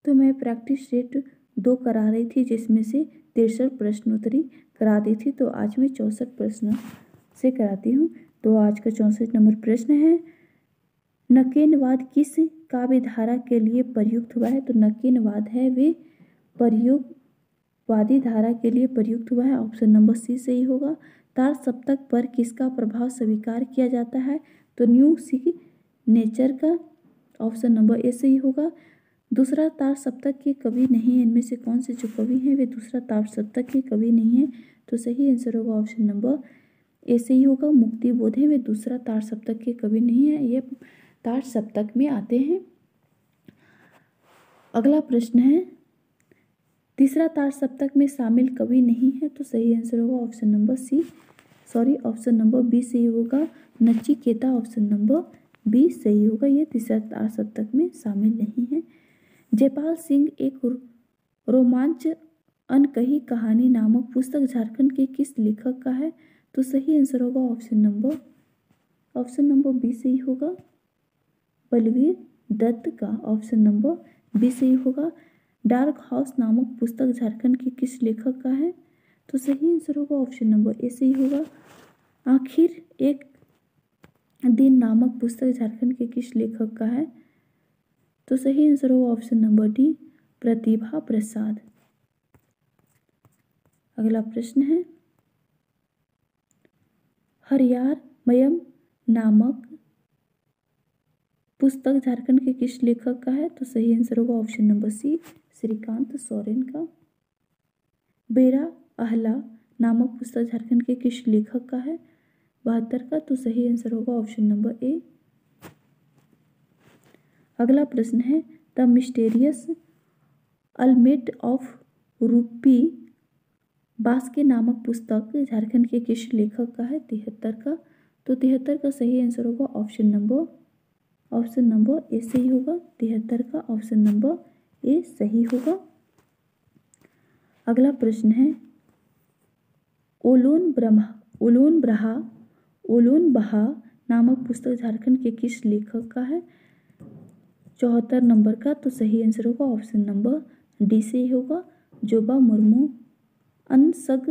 तो मैं practice set 2 करा रही थी, जिसमें से 63 प्रश्नोत्तरी करा दी थी। तो आज मैं 64 प्रश्न से कराती हूँ। तो आज का 64 नंबर प्रश्न है, नकेनवाद किस काव्य धारा के लिए प्रयुक्त हुआ है? तो नकेनवाद है वे प्रयोगवादी धारा के लिए प्रयुक्त हुआ है। ऑप्शन नंबर सी सही होगा। तार सप्तक पर किसका प्रभाव स्वीकार किया जाता है? तो न्यू सिग्नेचर का। ऑप्शन नंबर ए सही होगा। दूसरा तार सप्तक के कवि नहीं है। इनमें से कौन से जो कवि हैं वे दूसरा तार सप्तक के कवि नहीं है? तो सही आंसर होगा ऑप्शन नंबर ए सही होगा। मुक्तिबोध है वे दूसरा तार सप्तक के कवि नहीं है, ये तार सप्तक में आते हैं। अगला प्रश्न है, तीसरा तार सप्तक में शामिल कवि नहीं है। तो सही आंसर होगा ऑप्शन नंबर बी सही होगा। नचिकेता ऑप्शन नंबर बी सही होगा। ये तीसरा तार सप्तक में शामिल नहीं है। जयपाल सिंह एक रोमांच अनकही कहानी नामक पुस्तक झारखंड के किस लेखक का है? तो सही आंसर होगा ऑप्शन नंबर बी सही होगा। बलवीर दत्त का। ऑप्शन नंबर बी सही होगा। डार्क हाउस नामक पुस्तक झारखंड के किस लेखक का है? तो सही आंसर होगा ऑप्शन नंबर ए सही होगा। आखिर एक दिन नामक पुस्तक झारखंड के किस लेखक का है? तो सही आंसर होगा ऑप्शन नंबर डी, प्रतिभा प्रसाद। अगला प्रश्न है, हरियार मयम नामक पुस्तक झारखंड के किस लेखक का है? तो सही आंसर होगा option number C, Shrikant Soren का। बेरा अहला नामक पुस्तक झारखंड के किस लेखक का है? 72 का। तो सही आंसर होगा ऑप्शन नंबर ए। अगला प्रश्न है, द मिस्टेरियस अल्मेट ऑफ रूपी बास्के नामक पुस्तक झारखंड के किस लेखक का है? 73 का। तो 73 का सही आंसर होगा ऑप्शन नंबर ए सही होगा। 73 का ऑप्शन नंबर ए सही होगा। अगला प्रश्न है, ओलोन बहा नामक पुस्तक झारखंड के किस लेखक का है? 74 नंबर का। तो सही आंसर होगा ऑप्शन नंबर डी सही होगा। Joba Murmu unsung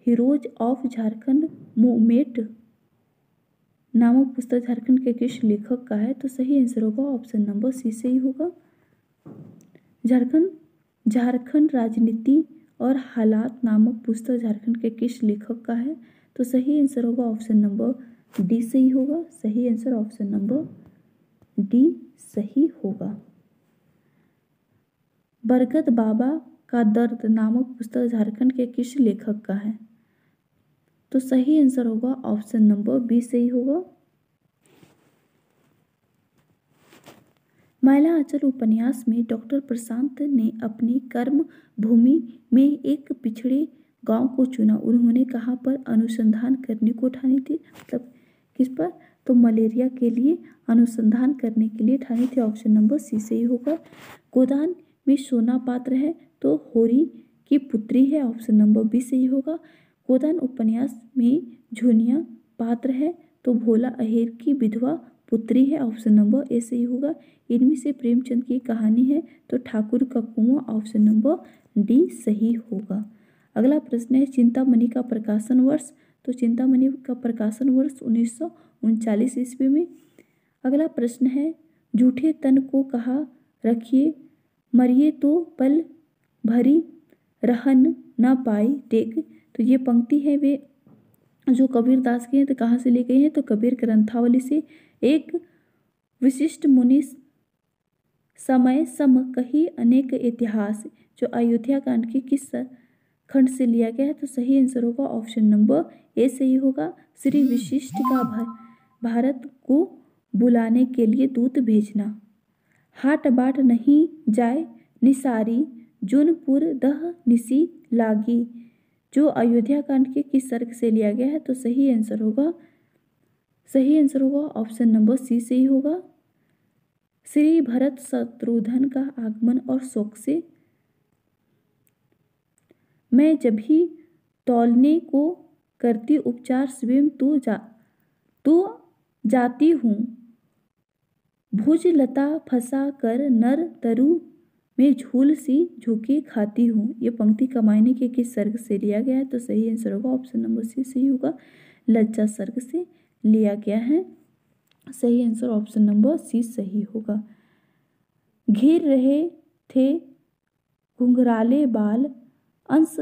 heroes of Jharkhand movement नामक पुस्तक झारखंड के किस लेखक का है? तो सही आंसर होगा ऑप्शन नंबर सी सही होगा। झारखंड राजनीति और हालात नामक पुस्तक झारखंड के किस लेखक का है? तो सही आंसर होगा ऑप्शन नंबर डी सही होगा। सही आंसर ऑप्शन नंबर डी सही होगा। बरगद बाबा का दर्द नामक पुस्तक झारखंड के किस लेखक का है? तो सही आंसर होगा ऑप्शन नंबर बी सही होगा। मैला आंचल उपन्यास में डॉक्टर प्रशांत ने अपनी कर्म भूमि में एक पिछड़े गांव को चुना। उन्होंने कहाँ पर अनुसंधान करने को ठानी थी? मतलब किस पर? तो मलेरिया के लिए अनुसंधान करने के लिए ठानी थी। ऑप्शन नंबर सी सही होगा। गोदान में सोना पात्र है तो होरी की पुत्री है। ऑप्शन नंबर बी सही होगा। गोदान उपन्यास में झुनिया पात्र है तो भोला अहेर की विधवा पुत्री है। ऑप्शन नंबर ए सही होगा। इनमें से प्रेमचंद की कहानी है तो ठाकुर का कुआं। ऑप्शन नंबर डी सही होगा। अगला प्रश्न है, चिंतामणि का प्रकाशन वर्ष? तो चिंतामणि का प्रकाशन वर्ष 1939 ईस्वी में। अगला प्रश्न है, झूठे तन को कहा रखिए मरिए तो पल भरी रहन न पाई टेक। तो ये पंक्ति है वे जो कबीर दास की हैं। तो कहाँ से ली गई है? तो कबीर ग्रंथावली से। एक विशिष्ट मुनि समय सम कही अनेक इतिहास जो अयोध्या कांड के किस खंड से लिया गया है? तो सही आंसर होगा ऑप्शन नंबर ए सही होगा। श्री विशिष्ट का भारत को बुलाने के लिए दूत भेजना। हाट बाट नहीं जाए निसारी जूनपुर दह निसी लागी जो अयोध्या कांड के किस सर्ग से लिया गया है? तो सही आंसर होगा ऑप्शन नंबर सी सही होगा। श्री भरत शत्रुघ्न का आगमन और शोक से। मैं जब भी तौलने को करती उपचार स्वयं तो जाती हूँ। भुज लता फंसा कर नर तरु मैं झूल सी झुकी खाती हूँ, ये पंक्ति कमायनी के किस सर्ग से लिया गया है? तो सही आंसर होगा ऑप्शन नंबर सी सही होगा, लज्जा सर्ग से लिया गया है। सही आंसर ऑप्शन नंबर सी सही होगा। घिर रहे थे घुंघराले बाल, अंश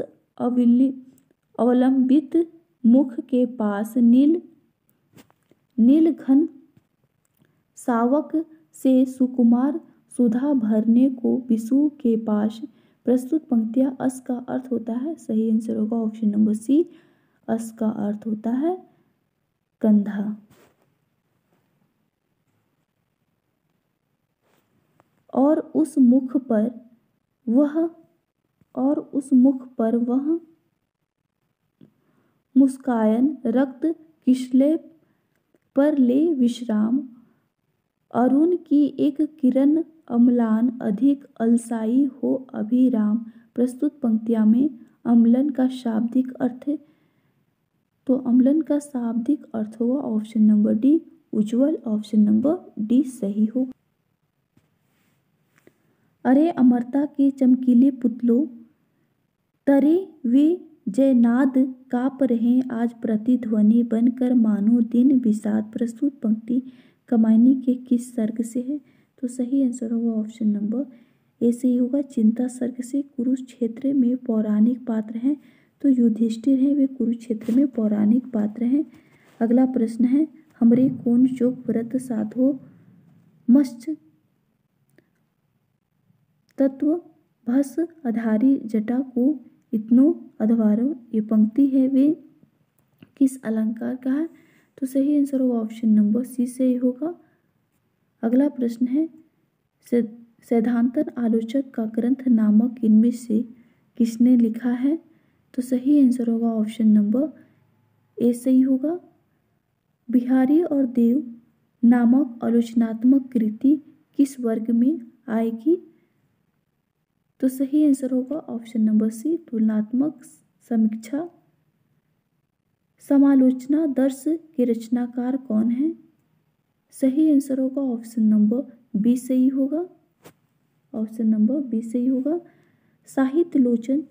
अवलंबित मुख के पास, नील घन सावक से सुकुमार सुधा भरने को विशु के पास। प्रस्तुत पंक्तियां अस का अर्थ होता है। सही आंसर होगा ऑप्शन नंबर सी, अस का अर्थ होता है कंधा। और उस मुख पर वह मुस्कान, रक्त किसले पर ले विश्राम, अरुण की एक किरण अम्लान, अधिक अलसाई हो अभिराम। प्रस्तुत पंक्तियों में अम्लन का शाब्दिक अर्थ है, तो अम्लन का शाब्दिक अर्थ होगा ऑप्शन नंबर डी उज्ज्वल, ऑप्शन नंबर डी सही होगा। अरे अमरता के चमकीले पुतलों, तरे वे जयनाद काँप रहे आज प्रतिध्वनि बनकर मानो दिन विषाद। प्रस्तुत पंक्ति कमायनी के किस सर्ग से है? तो सही आंसर होगा ऑप्शन नंबर ए सही होगा, चिंता सर्ग से। कुरुक्षेत्र में पौराणिक पात्र हैं, तो युधिष्ठिर हैं, वे कुरुक्षेत्र में पौराणिक पात्र हैं। अगला प्रश्न है, हमरे कौन जोग व्रत साधो मत्स्य तत्व भस आधारी जटा को इतनो अधवारो, ये पंक्ति है वे किस अलंकार का है? तो सही आंसर होगा ऑप्शन नंबर सी सही होगा। अगला प्रश्न है, सैद्धांतिक आलोचक का ग्रंथ नामक इनमें से किसने लिखा है? तो सही आंसर होगा ऑप्शन नंबर ए सही होगा। बिहारी और देव नामक आलोचनात्मक कृति किस वर्ग में आएगी? तो सही आंसर होगा ऑप्शन नंबर सी तुलनात्मक समीक्षा। समालोचना दर्श के रचनाकार कौन है? सही आंसर होगा ऑप्शन नंबर बी सही होगा, ऑप्शन नंबर बी सही होगा। साहित्य लोचन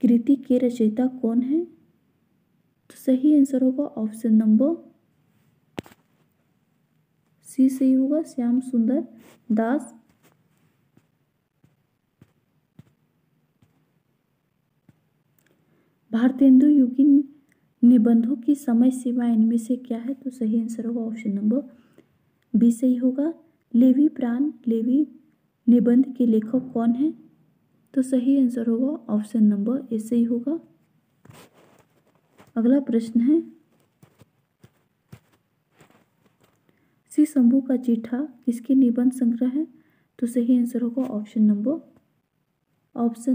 कृति के रचयिता कौन है? तो सही आंसर होगा ऑप्शन नंबर सी सही होगा, श्याम सुंदर दास। भारतेंदु युगी निबंधों की समय सीमा इनमें से क्या है? तो सही आंसर होगा ऑप्शन नंबर बी सही होगा। लेवी प्राण लेवी निबंध के लेखक कौन है? तो सही आंसर होगा ऑप्शन नंबर ए सही होगा। अगला प्रश्न है, श्री शंभू का चिट्ठा किसके निबंध संग्रह है? तो सही आंसर होगा ऑप्शन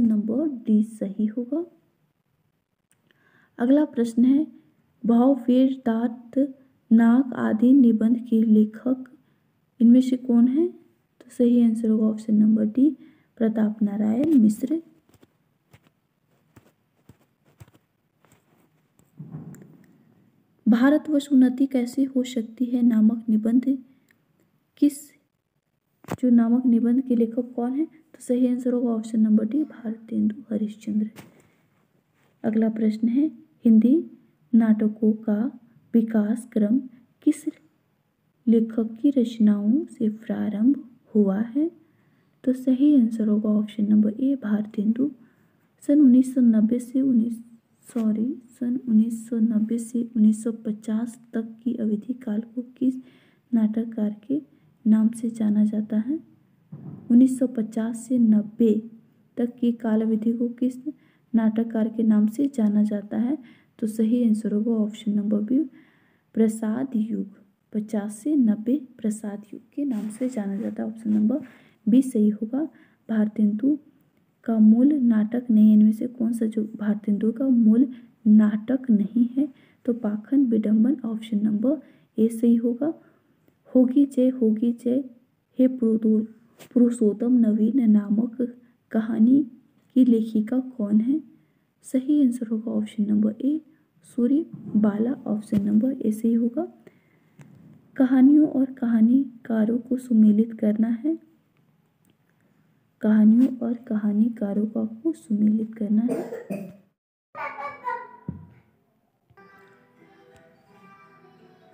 नंबर डी सही होगा। अगला प्रश्न है, भाव फेर दात नाक आदि निबंध के लेखक इनमें से कौन है? तो सही आंसर होगा option number D Pratap Narayan Mishra. Bharatvarsh उन्नति कैसे हो सकती है नामक निबंध नामक निबंध के लेखक कौन है? तो सही आंसर होगा option number D Bharatendu Harishchandra. अगला प्रश्न है, हिंदी नाटकों का विकास क्रम किस लेखक की रचनाओं से प्रारंभ हुआ है? तो सही आंसर होगा ऑप्शन नंबर ए भारतेंदु। सन 1990 से 1950 तक की अवधि काल को किस नाटककार के नाम से जाना जाता है? 1950 से 90 तक की काल अवधि को किस नाटककार के नाम से जाना जाता है? तो सही आंसर होगा ऑप्शन नंबर बी प्रसाद युग। 50 से 90 प्रसाद युग के नाम से जाना जाता है, ऑप्शन नंबर बी सही होगा। भारतेंदु का मूल नाटक नहीं, इनमें से कौन सा जो भारतेंदु का मूल नाटक नहीं है? तो पाखंड विडंबन, ऑप्शन नंबर ए सही होगा। होगी जय हे पुरुषोत्तम नवीन नामक कहानी की लेखिका कौन है? सही आंसर होगा option number A Surya Bala, option number A सही होगा। कहानियों और कहानीकारों को सुमेलित करना है। कहानियों और कहानीकारों को आपको सुमेलित करना है।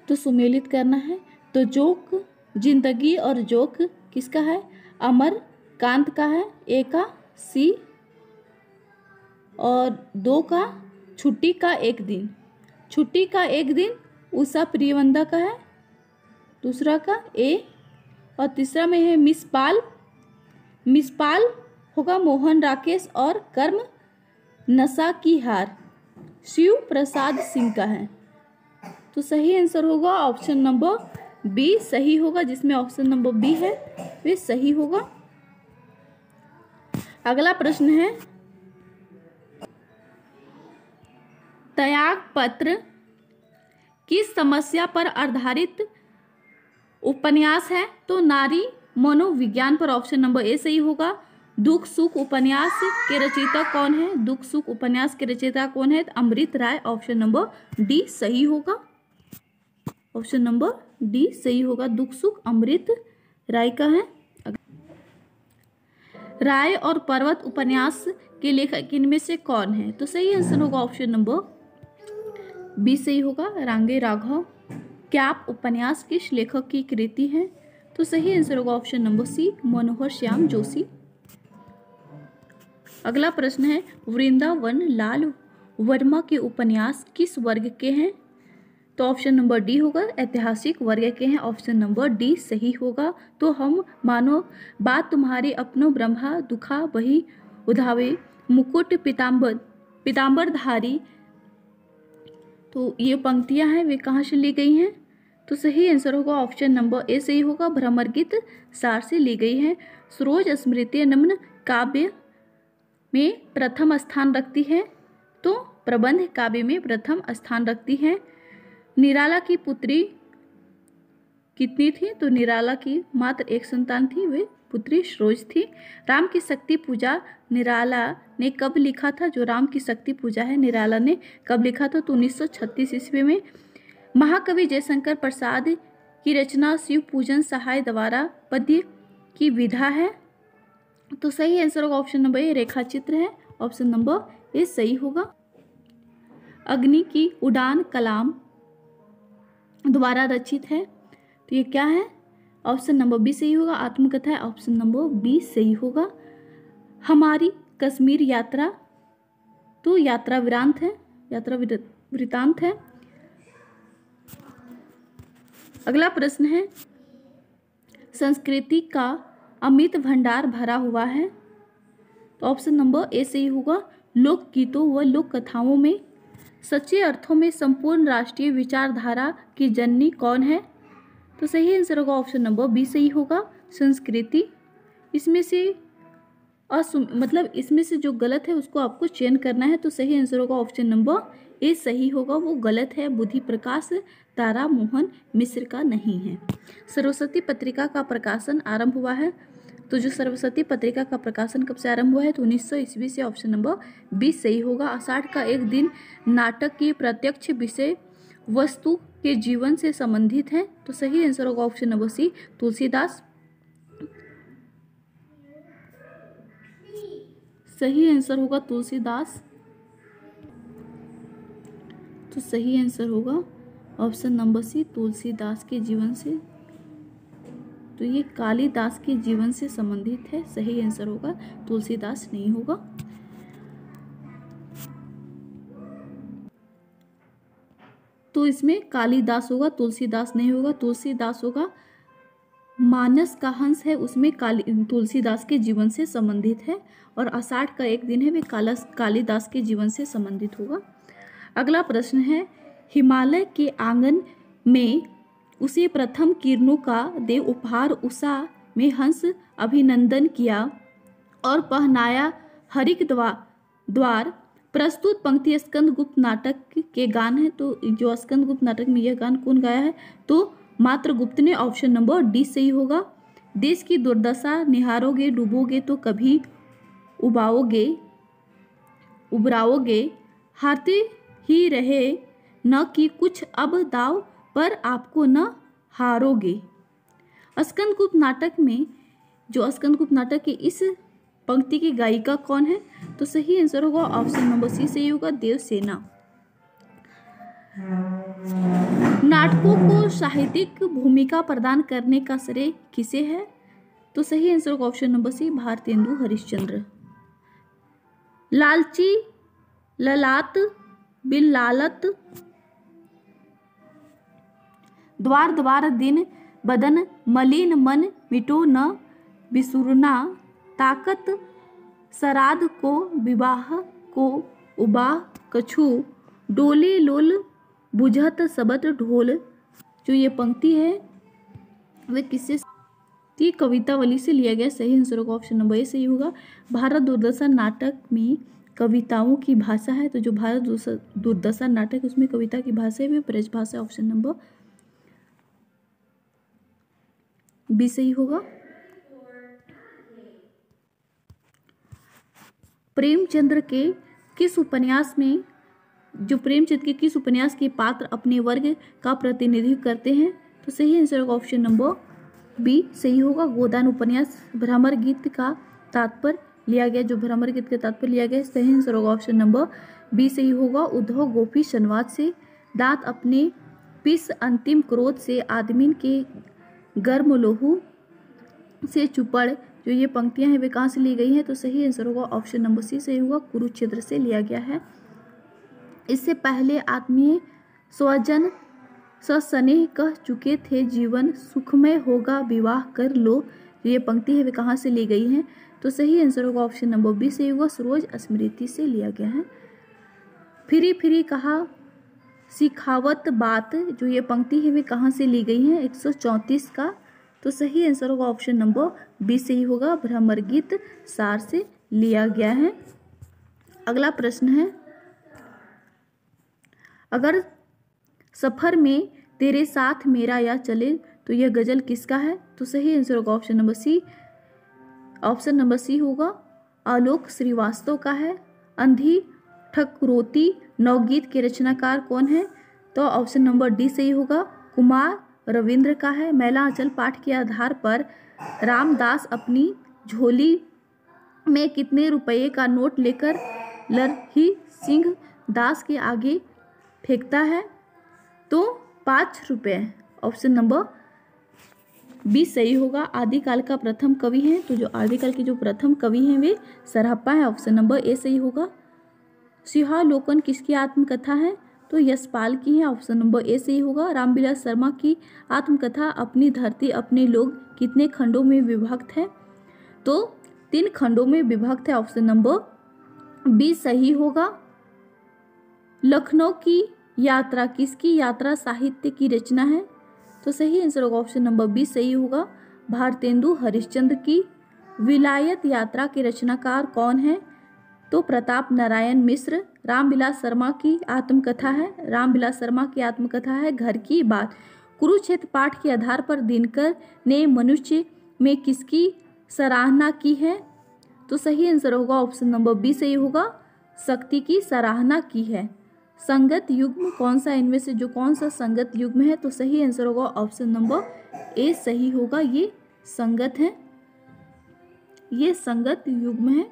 तो सुमेलित करना है। तो जोक जिंदगी और जोक किसका है? अमरकांत का है। ए का सी और 2 का छुट्टी का एक दिन। छुट्टी का एक दिन उषा प्रियवंदा का है। दूसरा का ए और तीसरा में है मिस पाल। मिस पाल होगा मोहन राकेश और कर्म नशा की हार शिव प्रसाद सिंह का है। तो सही आंसर होगा ऑप्शन नंबर बी सही होगा। जिसमें ऑप्शन नंबर बी है वे सही होगा। अगला प्रश्न है त्याग पत्र किस समस्या पर आधारित उपन्यास है? तो नारी मनोविज्ञान पर ऑप्शन नंबर ए सही होगा। दुख सुख उपन्यास के रचयिता कौन है? दुख सुख उपन्यास के रचयिता कौन है? अमृत राय। ऑप्शन नंबर डी सही होगा। ऑप्शन नंबर डी सही होगा। दुख सुख अमृत राय का है। राय और पर्वत उपन्यास के लेखक इनमें से कौन है? तो सही आंसर होगा ऑप्शन नंबर बी सही होगा। रांगे राघव। कैप उपन्यास किस लेखक की कृति है? तो सही आंसर होगा ऑप्शन नंबर सी मनोहर श्याम जोशी। अगला प्रश्न है वृंदावन लाल वर्मा के उपन्यास किस वर्ग के हैं? तो ऑप्शन नंबर डी होगा ऐतिहासिक वर्ग के हैं। ऑप्शन नंबर डी सही होगा। तो हम मानो बात तुम्हारी अपनो ब्रह्मा दुखा वही उधावे मुकुट पीताम्बरधारी। तो ये पंक्तियां हैं वे कहाँ से ली गई हैं? तो सही आंसर होगा ऑप्शन नंबर ए सही होगा भ्रमर गीत सार से ली गई हैं। सरोज स्मृति नमन काव्य में प्रथम स्थान रखती है। तो प्रबंध काव्य में प्रथम स्थान रखती है। निराला की पुत्री कितनी थी? तो निराला की मात्र एक संतान थी, वे पुत्री सरोज थी। राम की शक्ति पूजा निराला ने कब लिखा था? जो राम की शक्ति पूजा है निराला ने कब लिखा था? तो 1936 ईस्वी में। महाकवि जयशंकर प्रसाद की रचना शिव पूजन सहाय द्वारा पद्य की विधा है। तो सही आंसर होगा ऑप्शन नंबर ए रेखा चित्र है। ऑप्शन नंबर ए सही होगा। अग्नि की उड़ान कलाम द्वारा रचित है। तो ये क्या है? ऑप्शन नंबर बी सही होगा आत्मकथा है। ऑप्शन नंबर बी सही होगा। हमारी कश्मीर यात्रा तो यात्रा वृतांत है। यात्रा वृतांत है। अगला प्रश्न है संस्कृति का अमित भंडार भरा हुआ है। तो ऑप्शन नंबर ए सही होगा। लोक गीतों व लोक कथाओं में सच्चे अर्थों में संपूर्ण राष्ट्रीय विचारधारा की जननी कौन है? तो सही आंसर होगा ऑप्शन नंबर बी सही होगा संस्कृति। इसमें से मतलब इसमें से जो गलत है उसको आपको चयन करना है। तो सही आंसर होगा ऑप्शन नंबर ए सही होगा, वो गलत है। बुद्धि प्रकाश तारा मोहन मिश्र का नहीं है। सरस्वती पत्रिका का प्रकाशन आरंभ हुआ है। तो जो सरस्वती पत्रिका का प्रकाशन कब से आरंभ हुआ है? तो 1900 ईस्वी से। ऑप्शन नंबर 20 सही होगा। आषाढ़ का एक दिन नाटक की प्रत्यक्ष विषय वस्तु के जीवन से संबंधित है। तो सही आंसर होगा ऑप्शन नंबर सी तुलसीदास। सही आंसर होगा तुलसीदास। तो सही आंसर होगा ऑप्शन नंबर सी तुलसीदास के जीवन से। तो ये कालिदास के जीवन से संबंधित है। सही आंसर होगा तुलसीदास नहीं होगा। तो इसमें कालिदास होगा, तुलसीदास नहीं होगा। तुलसीदास होगा मानस का हंस है, उसमें तुलसीदास के जीवन से संबंधित है। और आषाढ़ का एक दिन है वे कालिदास के जीवन से संबंधित होगा। अगला प्रश्न है हिमालय के आंगन में उसे प्रथम किरणों का दे उपहार उषा में हंस अभिनंदन किया और पहनाया हरिक द्वार। प्रस्तुत पंक्ति स्कंदगुप्त नाटक के गान है। तो जो स्कंदगुप्त नाटक में यह गान कौन गाया है? तो मात्र गुप्त ने। ऑप्शन नंबर डी सही होगा। देश की दुर्दशा निहारोगे डूबोगे तो कभी उबराओगे हारते ही रहे न कि कुछ अब दाव पर आपको न हारोगे। स्कंदगुप्त नाटक में जो स्कंदगुप्त नाटक के इस पंक्ति की गायिका कौन है? तो सही आंसर होगा ऑप्शन नंबर सी सही होगा, देवसेना। नाटकों को साहित्यिक भूमिका प्रदान करने का श्रेय किसे है? तो सही आंसर होगा option number C, Bharatendu Harishchandra. लालची ललाट बिन लालत, द्वार द्वार दिन बदन मलिन मन मिटो न बिसुरना, ताकत सराध को विवाह को उबाह कछु, डोले लोल बुझत सबत ढोल। जो ये पंक्ति है वे किससे? कवितावली से लिया गया। सही आंसर होगा ऑप्शन नंबर ए सही होगा। भारत दूरदर्शन नाटक में कविताओं की भाषा है, तो जो भारत दूरदर्शन नाटक उसमें कविता की भाषा है वे ब्रज भाषा, ऑप्शन नंबर बी सही होगा। प्रेमचंद्र के किस उपन्यास में, जो प्रेमचंद के किस उपन्यास के पात्र अपने वर्ग का प्रतिनिधित्व करते हैं? तो सही आंसर होगा ऑप्शन नंबर बी सही होगा। गोदान उपन्यास भ्रमर गीत का तात्पर्य लिया गया, जो भ्रमर गीत का तात्पर्य लिया गया, सही आंसर होगा ऑप्शन नंबर बी सही होगा। उद्धव गोपी संवाद से, दांत अपने पिस अंतिम क्रोध से, आदमीन के गर्म लोहू से चुपड़। जो ये पंक्तियां हैं वे कहाँ से ली गई हैं? तो सही आंसर होगा ऑप्शन नंबर सी सही होगा, कुरुक्षेत्र से लिया गया है। इससे पहले आत्मीय स्वजन सस्नेह कह चुके थे, जीवन सुखमय होगा विवाह कर लो। जो ये पंक्ति है वे कहाँ से ली गई हैं? तो सही आंसर होगा ऑप्शन नंबर बी सही होगा, सरोज स्मृति से लिया गया है। फिरी फिरी कहा सिखावत बात, जो ये पंक्ति है वे कहाँ से ली गई हैं? 134 का। तो सही आंसर होगा ऑप्शन नंबर बी सही होगा, भ्रमर गीत सार से लिया गया है। अगला प्रश्न है, अगर सफर में तेरे साथ मेरा या चले, तो यह गजल किसका है? तो सही आंसर होगा option number C, option number C होगा, आलोक श्रीवास्तव का है। अंधी ठकुरोती नवगीत के रचनाकार कौन है? तो ऑप्शन नंबर डी सही होगा, कुमार रविंद्र का है। मैला आंचल पाठ के आधार पर रामदास अपनी झोली में कितने रुपये का नोट लेकर लरही सिंह दास के आगे फेंकता है? तो 5 रुपये, ऑप्शन नंबर बी सही होगा। आदिकाल का प्रथम कवि है, तो जो आदिकाल के जो प्रथम कवि हैं वे सरहप्पा है, ऑप्शन नंबर ए सही होगा। सिंहावलोकन किसकी आत्मकथा है? तो यशपाल की है, ऑप्शन नंबर ए सही होगा। रामविलास शर्मा की आत्मकथा अपनी धरती अपने लोग कितने खंडों में विभक्त है? तो 3 खंडों में विभक्त है, ऑप्शन नंबर बी सही होगा। लखनऊ की यात्रा किसकी यात्रा साहित्य की रचना है? तो सही आंसर होगा ऑप्शन नंबर बी सही होगा, भारतेंदु हरिश्चंद्र की। विलायत यात्रा के रचनाकार कौन है? तो प्रताप नारायण मिश्र। रामविलास शर्मा की आत्मकथा है, रामविलास शर्मा की आत्मकथा है घर की बात। कुरुक्षेत्र पाठ के आधार पर दिनकर ने मनुष्य में किसकी सराहना की है? तो सही आंसर होगा ऑप्शन नंबर बी सही होगा, शक्ति की सराहना की है। संगत युग्म कौन सा इनमें से जो कौन सा संगत युग्म है? तो सही आंसर होगा ऑप्शन नंबर ए सही होगा, ये संगत है, ये संगत युग्म है।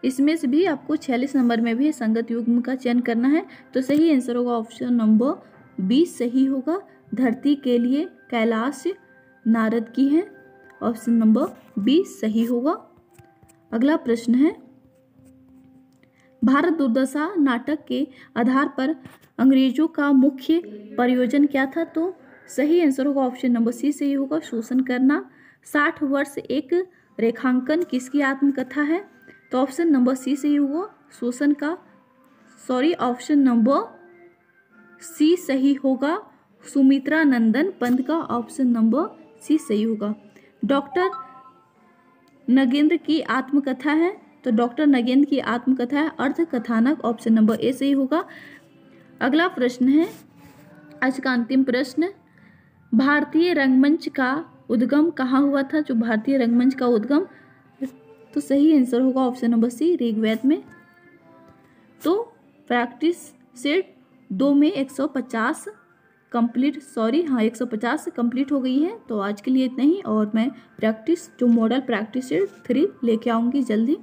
इसमें से भी आपको 46 नंबर में भी संगत युग्म का चयन करना है, तो सही आंसर होगा ऑप्शन नंबर बी सही होगा। धरती के लिए कैलाश नारद की है, ऑप्शन नंबर बी सही होगा। अगला प्रश्न है, भारत दुर्दशा नाटक के आधार पर अंग्रेजों का मुख्य प्रयोजन क्या था? तो सही आंसर होगा ऑप्शन नंबर सी सही होगा, शोषण करना। 60 वर्ष एक रेखांकन किसकी आत्मकथा है? तो ऑप्शन नंबर सी सही होगा, शोषण का, ऑप्शन नंबर सी सही होगा, सुमित्रा नंदन पंत का, ऑप्शन नंबर सी सही होगा। डॉक्टर नगेंद्र की आत्मकथा है, तो डॉक्टर नगेंद्र की आत्मकथा है अर्थ कथानक, ऑप्शन नंबर ए सही होगा। अगला प्रश्न है, आज का अंतिम प्रश्न, भारतीय रंगमंच का उद्गम कहाँ हुआ था? जो भारतीय रंगमंच का उद्गम, तो सही आंसर होगा ऑप्शन नंबर सी, ऋग्वेद में। तो प्रैक्टिस सेट 2 में 150 कंप्लीट, सॉरी हाँ 150 कंप्लीट हो गई है। तो आज के लिए इतना ही, और मैं प्रैक्टिस जो मॉडल प्रैक्टिस 3 लेके आऊँगी जल्दी।